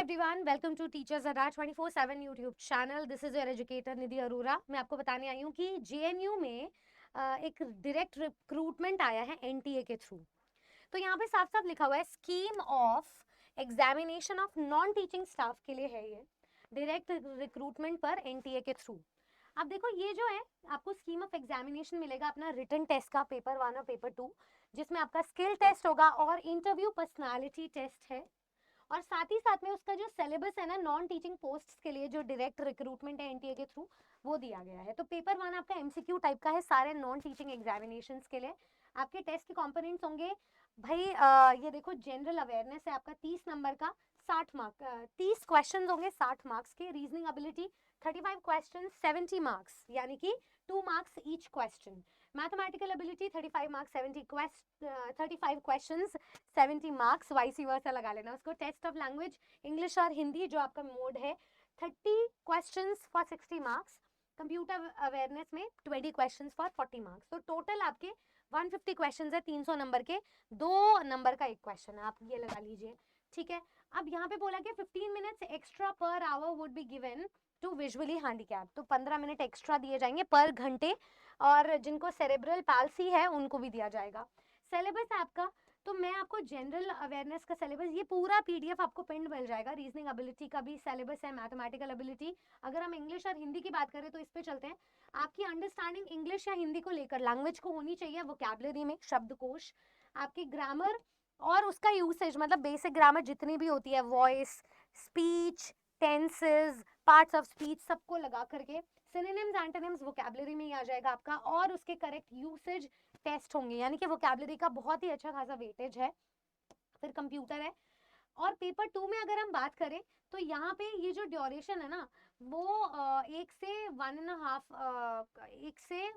Everyone, welcome to teachers Adda 24/7 YouTube channel. This is your educator Nidhi Arora. मैं आपको बताने आई हूँ कि जेएनयू में एक डायरेक्ट रिक्रूटमेंट आया है एनटीए के थ्रू। तो यहाँ पे साफ साफ लिखा हुआ है scheme of examination of non teaching staff के लिए है ये डायरेक्ट रिक्रूटमेंट पर एनटीए के थ्रू। अब देखो ये जो है आपको स्कीम ऑफ एग्जामिनेशन मिलेगा अपना रिटन टेस्ट का पेपर 1 और पेपर 2, जिसमें आपका स्किल टेस्ट होगा और इंटरव्यू पर्सनालिटी टेस्ट है। और साथ ही साथ में उसका जो सिलेबस है ना नॉन टीचिंग पोस्ट्स के लिए जो डायरेक्ट रिक्रूटमेंट है एनटीए के थ्रू वो दिया गया है। तो पेपर 1 आपका एमसीक्यू टाइप का है सारे नॉन टीचिंग एग्जामिनेशंस के लिए। आपके टेस्ट के कंपोनेंट्स होंगे भाई ये देखो जनरल अवेयरनेस है आपका 30 नंबर का 60 मार्क 30 क्वेश्चंस होंगे 60 मार्क्स के। रीजनिंग एबिलिटी 35 क्वेश्चन 70 मार्क्स यानी कि 2 marks each question. Mathematical ability 35 marks 35 questions 70 marks, vice versa लगा लेना उसको। टेस्ट ऑफ लैंग्वेज इंग्लिश और हिंदी जो आपका मोड है 30 questions for 60 marks. Computer awareness में 20 क्वेश्चंस फॉर 40 मार्क्स। तो टोटल आपके 150 क्वेश्चंस है 300 नंबर के, 2 नंबर का एक क्वेश्चन है, आप ये लगा लीजिए। ठीक है, अब यहाँ पे बोला कि 15 minutes extra per hour would be given to visually handicap. तो 15 मिनट एक्स्ट्रा दिए जाएंगे पर घंटे, और जिनको सेरेब्रल पैल्सी है उनको भी दिया जाएगा। सिलेबस आपका, तो मैं आपको जनरल अवेयरनेस का सिलेबस, ये पूरा पीडीएफ आपको पिंड मिल जाएगा। रीजनिंग एबिलिटी का भी सिलेबस है, मैथमेटिकल एबिलिटी। अगर हम इंग्लिश और हिंदी की बात करें तो इस पे चलते हैं। आपकी अंडरस्टैंडिंग इंग्लिश या हिंदी को लेकर लैंग्वेज को होनी चाहिए, वोकैबुलरी में शब्दकोश, आपकी ग्रामर और उसका यूसेज, मतलब बेसिक ग्रामर जितनी भी होती है, voice, speech, tenses, parts of speech, सबको लगा करके सिनोनिम्स एंटोनिम्स वोकैबुलरी में ही आ जाएगा आपका। और उसके करेक्ट यूसेज टेस्ट होंगे, यानी कि वोकैबुलरी का बहुत ही अच्छा खासा वेटेज है। फिर कंप्यूटर है। और पेपर 2 में अगर हम बात करें तो यहाँ पे ये जो ड्यूरेशन है ना वो 1 से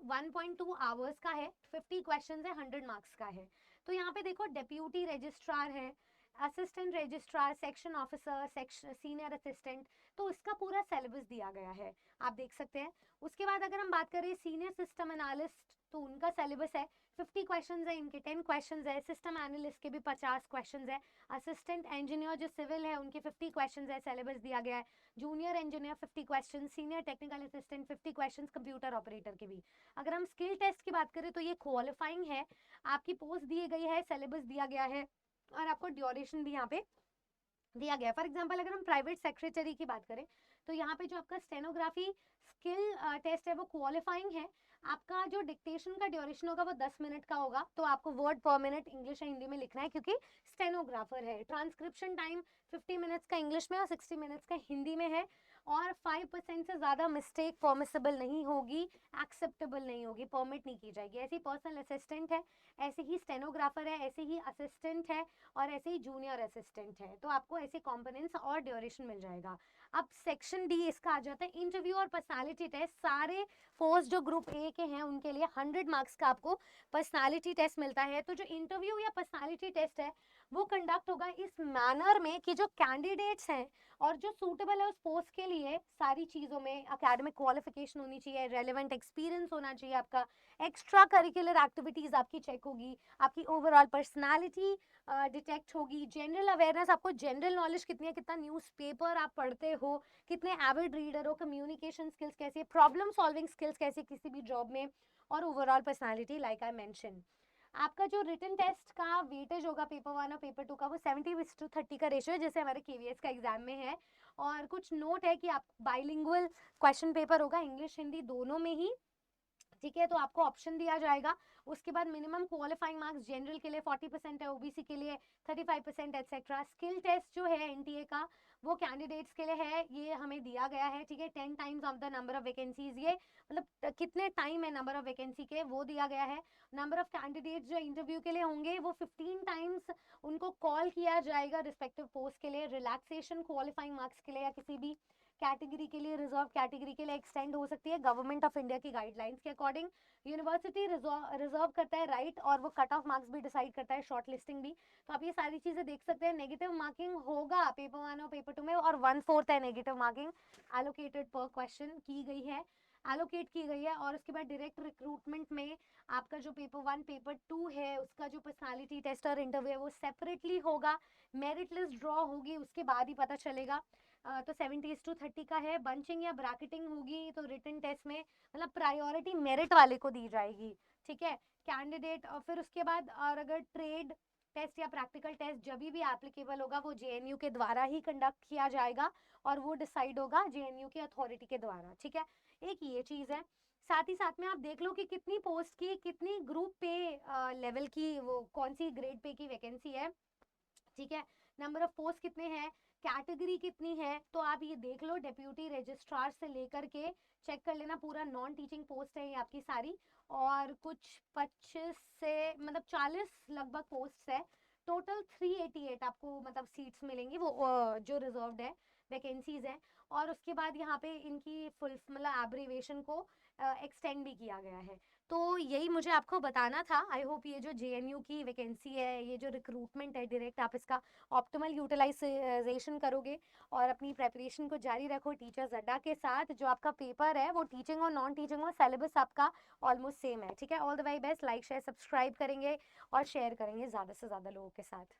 1.2 आवर्स का है। 50 क्वेश्चन है, 100 मार्क्स का है। तो यहाँ पे देखो डेप्यूटी रजिस्ट्रार है, assistant registrar, section officer, section senior assistant, तो इसका पूरा सिलेबस दिया गया है, आप देख सकते हैं। उसके बाद अगर हम बात करें सीनियर सिस्टम एनालिस्ट, तो उनका सिलेबस है 50 क्वेश्चंस है, इनके 10 क्वेश्चंस है। सिस्टम एनालिस्ट के भी 50 क्वेश्चंस है। असिस्टेंट इंजीनियर जो सिविल है उनके 50 क्वेश्चंस है, सिलेबस दिया गया है। Junior engineer 50 questions, senior technical assistant 50 questions, computer operator के भी। अगर हम स्किल टेस्ट की बात करें तो ये क्वालिफाइंग है, आपकी पोस्ट दी गई है, सिलेबस दिया गया है और आपको ड्यूरेशन भी यहाँ पे दिया गया है। फॉर एग्जाम्पल अगर हम प्राइवेट सेक्रेटरी की बात करें तो यहाँ पे जो आपका स्टेनोग्राफी स्किल टेस्ट है वो क्वालिफाइंग है। आपका जो डिक्टेशन का ड्यूरेशन होगा वो 10 मिनट का होगा, तो आपको वर्ड पर मिनट इंग्लिश या हिंदी में लिखना है क्योंकि स्टेनोग्राफर है। ट्रांसक्रिप्शन टाइम 50 मिनट्स का इंग्लिश में और 60 मिनट्स का हिंदी में है। और 5% से ज़्यादा मिस्टेक परमिसेबल नहीं होगी, एक्सेप्टेबल नहीं होगी, परमिट नहीं की जाएगी। ऐसे ही पर्सनल असिस्टेंट है, ऐसे ही स्टेनोग्राफर है, ऐसे ही असिस्टेंट है और ऐसे ही जूनियर असिस्टेंट है। तो आपको ऐसे कंपोनेंट्स और ड्यूरेशन मिल जाएगा। अब सेक्शन डी इसका आ जाता है इंटरव्यू और पर्सनालिटी टेस्ट। सारे पोस्ट जो ग्रुप ए के हैं उनके लिए 100 मार्क्स का आपको पर्सनालिटी टेस्ट मिलता है। तो जो इंटरव्यू या पर्सनालिटी टेस्ट है वो कंडक्ट होगा इस मैनर में कि जो कैंडिडेट्स हैं और जो सूटेबल है उस पोस्ट के लिए सारी चीज़ों में एकेडमिक क्वालिफिकेशन होनी चाहिए, रेलेवेंट एक्सपीरियंस होना चाहिए आपका, एक्स्ट्रा करिकुलर एक्टिविटीज़ आपकी चेक होगी, आपकी ओवरऑल पर्सनालिटी डिटेक्ट होगी, जनरल अवेयरनेस, आपको जनरल नॉलेज कितनी है, कितना न्यूज़पेपर आप पढ़ते हो, कितने एविड रीडर हो, कम्युनिकेशन स्किल्स कैसी है, प्रॉब्लम सॉल्विंग स्किल्स कैसी है किसी भी जॉब में, और overall personality like I mention. आपका जो रिटन टेस्ट का वेटेज होगा पेपर 1 और पेपर 2 का वो 70:30 का रेशियो है, जैसे हमारे केवीएस का एग्जाम में है। और कुछ नोट है कि आप बाइलिंगुअल क्वेश्चन पेपर होगा, इंग्लिश हिंदी दोनों में ही। ठीक है, तो आपको ऑप्शन दिया जाएगा। उसके बाद मिनिमम क्वालिफाइंग मार्क्स जनरल के लिए 40% है, ओबीसी के लिए 35% एटसेट्रा। स्किल टेस्ट जो है एनटीए का वो कैंडिडेट्स के लिए है, ये हमें दिया गया है। ठीक है, 10 times of the number of vacancies, ये मतलब कितने टाइम है नंबर ऑफ वैकेंसी के वो दिया गया है। नंबर ऑफ कैंडिडेट्स जो इंटरव्यू के लिए होंगे वो 15 टाइम्स उनको कॉल किया जाएगा रिस्पेक्टिव पोस्ट के लिए। रिलैक्सेशन क्वालिफाइंग मार्क्स के लिए या किसी भी कैटेगरी के लिए, रिजर्व कैटेगरी के लिए एक्सटेंड हो सकती है गवर्नमेंट ऑफ इंडिया की गाइडलाइंस के अकॉर्डिंग। यूनिवर्सिटी रिजर्व करता है राइट, और वो कट ऑफ मार्क्स भी डिसाइड करता है, शॉर्ट लिस्टिंग भी। तो आप ये सारी चीजें देख सकते हैं। नेगेटिव मार्किंग होगा पेपर 1 और पेपर 2 में, और 1/4 है नेगेटिव मार्किंग एलोकेटेड पर क्वेश्चन की गई है। एलोकेट की गई है। और उसके बाद डायरेक्ट रिक्रूटमेंट में आपका जो पेपर 1 पेपर 2 है उसका जो पर्सनालिटी टेस्ट और इंटरव्यू है वो सेपरेटली होगा, मेरिट लिस्ट ड्रॉ होगी उसके बाद ही पता चलेगा। तो 70:30 का है। बंचिंग या ब्रैकेटिंग होगी तो रिटन टेस्ट में मतलब प्रायोरिटी मेरिट वाले को दी जाएगी, ठीक है कैंडिडेट। और फिर उसके बाद और अगर ट्रेड टेस्ट या प्रैक्टिकल टेस्ट जब भी एप्लीकेबल होगा वो जेएनयू के द्वारा ही कंडक्ट किया जाएगा और वो डिसाइड होगा जेएनयू की अथॉरिटी के द्वारा, ठीक है। एक ये चीज़ है। साथ ही साथ में आप देख लो कि कितनी पोस्ट की कितनी ग्रुप पे लेवल की वो कौन सी ग्रेड पे की वैकेंसी है, ठीक है। नंबर ऑफ पोस्ट कितने हैं, कैटेगरी कितनी है, तो आप ये देख लो डेप्यूटी रजिस्ट्रार से लेकर के चेक कर लेना, पूरा नॉन टीचिंग पोस्ट है ये आपकी सारी। और कुछ 25 से मतलब 40 लगभग पोस्ट है। टोटल 388 आपको मतलब सीट्स मिलेंगी, वो जो रिजर्व्ड है वैकेंसीज है। और उसके बाद यहाँ पे इनकी फुल मतलब एब्रीवेशन को एक्सटेंड भी किया गया है। तो यही मुझे आपको बताना था। आई होप ये जो जेएनयू की वैकेंसी है, ये जो रिक्रूटमेंट है डायरेक्ट, आप इसका ऑप्टिमल यूटिलाइजेशन करोगे और अपनी प्रेपरेशन को जारी रखो टीचर्स अड्डा के साथ। जो आपका पेपर है वो टीचिंग और नॉन टीचिंग और सिलेबस आपका ऑलमोस्ट सेम है, ठीक है। All the very best. Like share subscribe करेंगे और शेयर करेंगे ज़्यादा से ज़्यादा लोगों के साथ।